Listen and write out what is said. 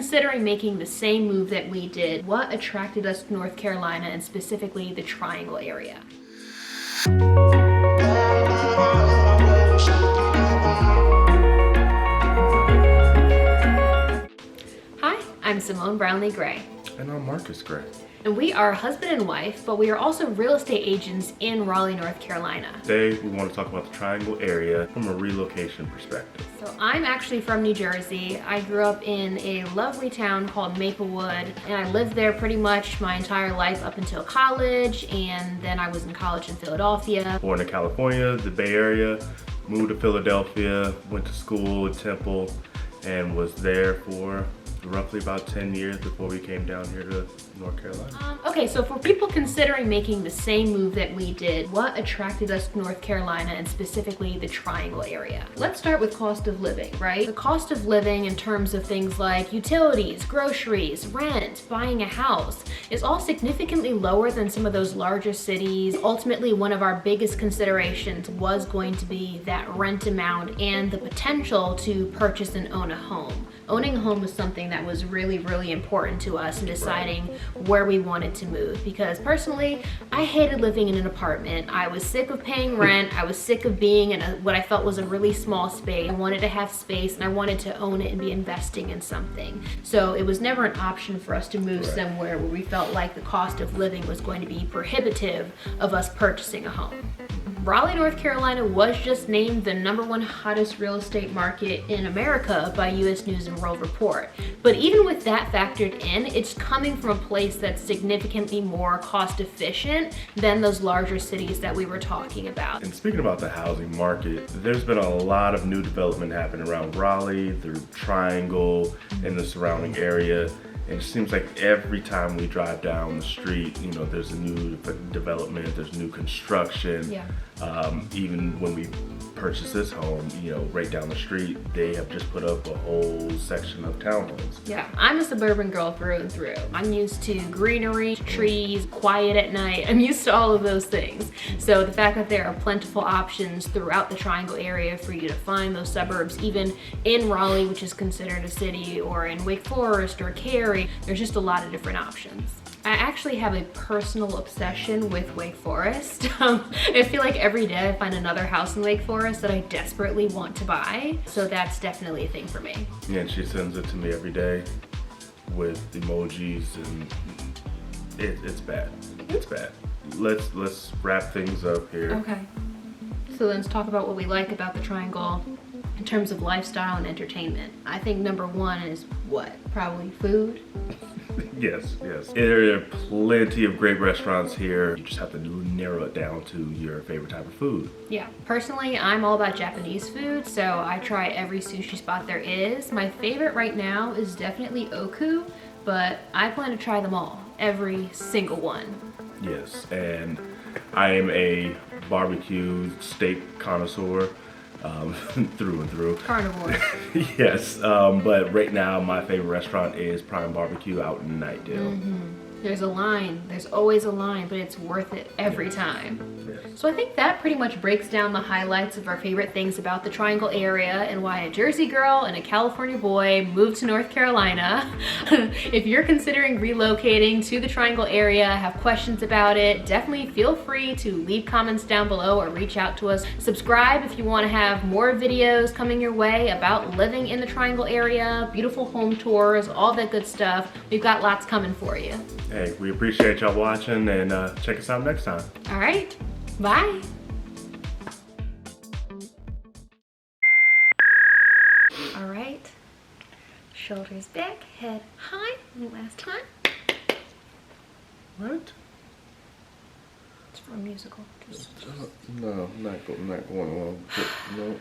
considering making the same move that we did, what attracted us to North Carolina and specifically the Triangle area? Hi, I'm Simone Brownlee Gray. And I'm Marcus Gray. And we are husband and wife, but we are also real estate agents in Raleigh, North Carolina. Today we want to talk about the Triangle area from a relocation perspective. So I'm actually from New Jersey. I grew up in a lovely town called Maplewood, and I lived there pretty much my entire life up until college, and then I was in college in Philadelphia. Born in California, the Bay Area, moved to Philadelphia, went to school at Temple, and was there for roughly about 10 years before we came down here to North Carolina. Okay, so for people considering making the same move that we did, what attracted us to North Carolina and specifically the Triangle area? Let's start with cost of living, right? The cost of living in terms of things like utilities, groceries, rent, buying a house is all significantly lower than some of those larger cities. Ultimately, one of our biggest considerations was going to be that rent amount and the potential to purchase and own a home. Owning a home was something that was really, really important to us in deciding where we wanted to move, because personally, I hated living in an apartment. I was sick of paying rent. I was sick of being in what I felt was a really small space. I wanted to have space and I wanted to own it and be investing in something. So it was never an option for us to move somewhere where we felt like the cost of living was going to be prohibitive of us purchasing a home. Raleigh, North Carolina was just named the #1 hottest real estate market in America by US News and World Report. But even with that factored in, it's coming from a place that's significantly more cost efficient than those larger cities that we were talking about. And speaking about the housing market, there's been a lot of new development happening around Raleigh, the Triangle, and the surrounding area. And it seems like every time we drive down the street, you know, there's a new development, there's new construction. Yeah. Even when we purchased this home, you know, right down the street, they have just put up a whole section of townhomes. Yeah, I'm a suburban girl through and through. I'm used to greenery, trees, quiet at night. I'm used to all of those things. So the fact that there are plentiful options throughout the Triangle area for you to find those suburbs, even in Raleigh, which is considered a city, or in Wake Forest or Cary, there's just a lot of different options. I actually have a personal obsession with Wake Forest. I feel like every day I find another house in Wake Forest that I desperately want to buy. So that's definitely a thing for me. Yeah, and she sends it to me every day with emojis, and it's bad. It's bad. Let's wrap things up here. Okay. So let's talk about what we like about the Triangle in terms of lifestyle and entertainment. I think #1 is what? Probably food. Yes. There are plenty of great restaurants here. You just have to narrow it down to your favorite type of food. Yeah, personally, I'm all about Japanese food, so I try every sushi spot there is. My favorite right now is definitely Oku, but I plan to try them all, every single one. Yes, and I am a barbecue steak connoisseur. Through and through. Carnivore. Yes, but right now my favorite restaurant is Prime Barbecue out in Nightdale. There's a line, there's always a line, but it's worth it every time. Yes. So I think that pretty much breaks down the highlights of our favorite things about the Triangle area and why a Jersey girl and a California boy moved to North Carolina. If you're considering relocating to the Triangle area, have questions about it, definitely feel free to leave comments down below or reach out to us. Subscribe if you want to have more videos coming your way about living in the Triangle area, beautiful home tours, all that good stuff. We've got lots coming for you. Hey, we appreciate y'all watching, and check us out next time. All right, bye. All right, shoulders back, head high. Last time. What? It's for a musical. No, I'm not going along. No.